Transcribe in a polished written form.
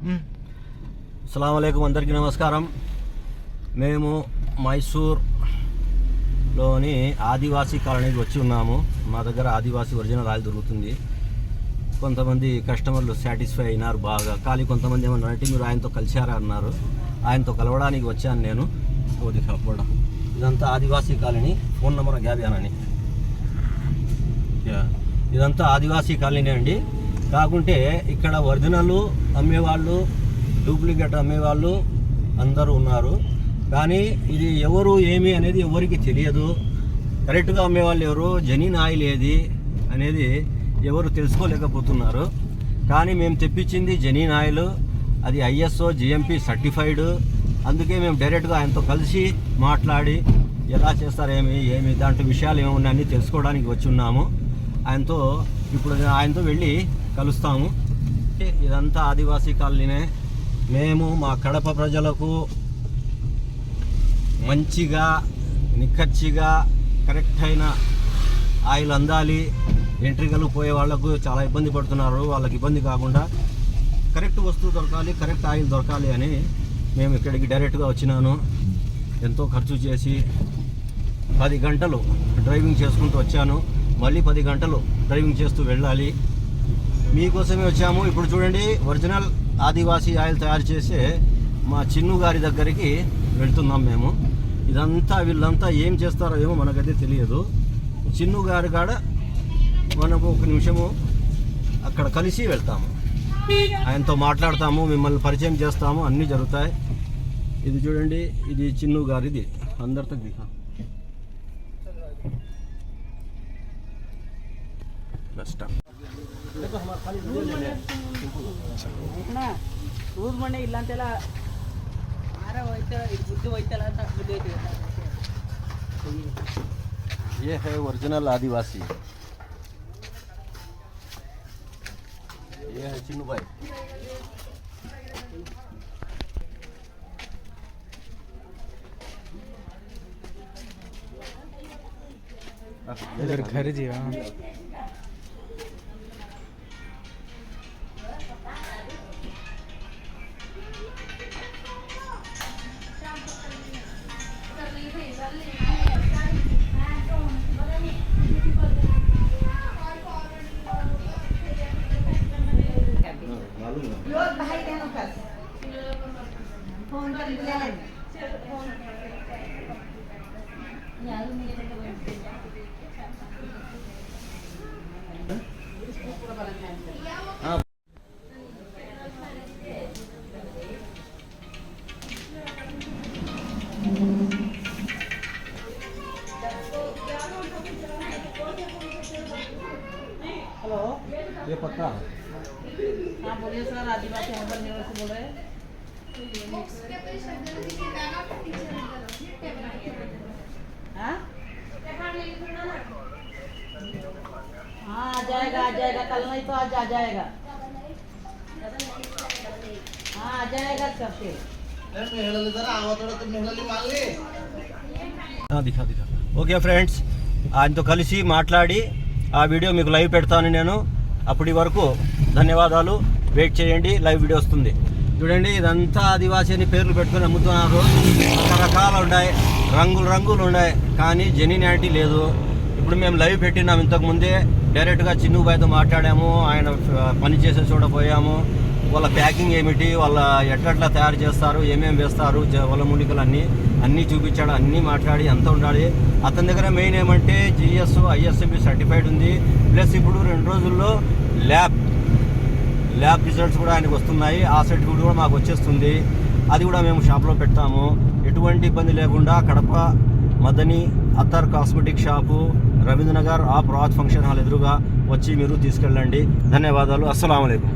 అస్సలాము అలైకుం, అందరికీ నమస్కారం. మేము మైసూర్లోని ఆదివాసీ కాలనీకి వచ్చి ఉన్నాము. మా దగ్గర ఆదివాసీ ఒరిజినల్ ఆయిల్ దొరుకుతుంది. కొంతమంది కస్టమర్లు సాటిస్ఫై అయినారు బాగా, కానీ కొంతమంది ఏమన్నా అంటే మీరు ఆయనతో కలిశారా అన్నారు. ఆయనతో కలవడానికి వచ్చాను నేను. ఇదంతా ఆదివాసీ కాలనీ. ఫోన్ నెంబర్ గ్యాబ్యానని. ఇదంతా ఆదివాసీ కాలనీ అండి. కాకుంటే ఇక్కడ ఒరిజినల్ అమ్మేవాళ్ళు, డూప్లికేట్ అమ్మేవాళ్ళు అందరూ ఉన్నారు. కానీ ఇది ఎవరు ఏమి అనేది ఎవరికి తెలియదు. కరెక్ట్గా అమ్మేవాళ్ళు ఎవరు, జెన్యూన్ ఆయిల్ ఏది అనేది ఎవరు తెలుసుకోలేకపోతున్నారు. కానీ మేము తెప్పించింది జెన్యూన్ ఆయిల్, అది ISO GMP సర్టిఫైడ్. అందుకే మేము డైరెక్ట్గా ఆయనతో కలిసి మాట్లాడి ఎలా చేస్తారేమి దాంట్లో విషయాలు ఏమున్నాయని తెలుసుకోవడానికి వచ్చి ఉన్నాము. ఇప్పుడు ఆయనతో వెళ్ళి కలుస్తాము. ఇదంతా ఆదివాసీ కాలనీనే. మేము మా కడప ప్రజలకు మంచిగా నిక్కచ్చిగా కరెక్ట్ అయిన ఆయిల్ అందాలి. ఎంట్రీగలు పోయే వాళ్ళకు చాలా ఇబ్బంది పడుతున్నారు. వాళ్ళకి ఇబ్బంది కాకుండా కరెక్ట్ వస్తువు దొరకాలి, కరెక్ట్ ఆయిల్ దొరకాలి అని మేము ఇక్కడికి డైరెక్ట్గా వచ్చినాను. ఎంతో ఖర్చు చేసి 10 గంటలు డ్రైవింగ్ చేసుకుంటూ వచ్చాను. మళ్ళీ 10 గంటలు డ్రైవింగ్ చేస్తూ వెళ్ళాలి. మీకోసమే వచ్చాము. ఇప్పుడు చూడండి, ఒరిజినల్ ఆదివాసీ ఆయిల్ తయారు చేసే మా చిన్ను గారి దగ్గరికి వెళ్తున్నాం మేము. ఇదంతా వీళ్ళంతా ఏం చేస్తారో ఏమో మనకైతే తెలియదు. చిన్ను గారి కాడ మనము ఒక నిమిషము అక్కడ కలిసి వెళ్తాము. ఆయనతో మాట్లాడతాము, మిమ్మల్ని పరిచయం చేస్తాము, అన్నీ జరుగుతాయి. ఇది చూడండి, ఇది చిన్ను గారిది. అందరితో దిగా रोज म्हणे इलांतेला मारा होयतं बुद्धी होयतला आता बुद्धी होयते. ये है ओरिजिनल आदिवासी. ये है चिन्नू भाई. इधर घर जी. हाँ, हेलो, ये पक्का. हाँ बोलिए सर, आदिवासी हर्बल न्यूज़ से बोल रहे हैं. हाँ हाँ, आ जाएगा कल नहीं तो आज आ जाएगा. हाँ आ जाएगा सबके. దిఖా. ఓకే ఫ్రెండ్స్, ఆయనతో కలిసి మాట్లాడి ఆ వీడియో మీకు లైవ్ పెడతాను నేను. అప్పటి వరకు ధన్యవాదాలు. వెయిట్ చేయండి, లైవ్ వీడియో వస్తుంది. చూడండి, ఇదంతా ఆదివాసీ అని పేర్లు పెట్టుకొని అమ్ముతున్నారు. రకరకాలు ఉన్నాయి, రంగులు ఉన్నాయి, కానీ జెన్యూనిటీ లేదు. ఇప్పుడు మేము లైవ్ పెట్టినాము. ఇంతకుముందే డైరెక్ట్గా చిన్ను బాయ్తో మాట్లాడాము. ఆయన పని చేసే చోట పోయాము. వాళ్ళ ప్యాకింగ్ ఏమిటి, వాళ్ళ ఎట్లా తయారు చేస్తారు, ఏమేమి వేస్తారు, వాళ్ళ మూలికలు అన్నీ చూపించాడు. అన్నీ మాట్లాడి అంతా ఉండాలి. అతని దగ్గర మెయిన్ ఏమంటే GSO ISMB సర్టిఫైడ్ ఉంది. ప్లస్ ఇప్పుడు 2 రోజుల్లో ల్యాబ్ రిజల్ట్స్ కూడా ఆయనకు వస్తున్నాయి. ఆ సర్టిఫికేట్ కూడా మాకు వచ్చేస్తుంది. అది కూడా మేము షాప్లో పెడతాము. ఎటువంటి ఇబ్బంది లేకుండా కడప మదనీ అత్తర్ కాస్మెటిక్ షాపు, రవీంద్రనగర్ ఆప్ రాజ్ ఫంక్షన్ హాల్ ఎదురుగా వచ్చి మీరు తీసుకెళ్ళండి. ధన్యవాదాలు. అస్సలాము అలైకుం.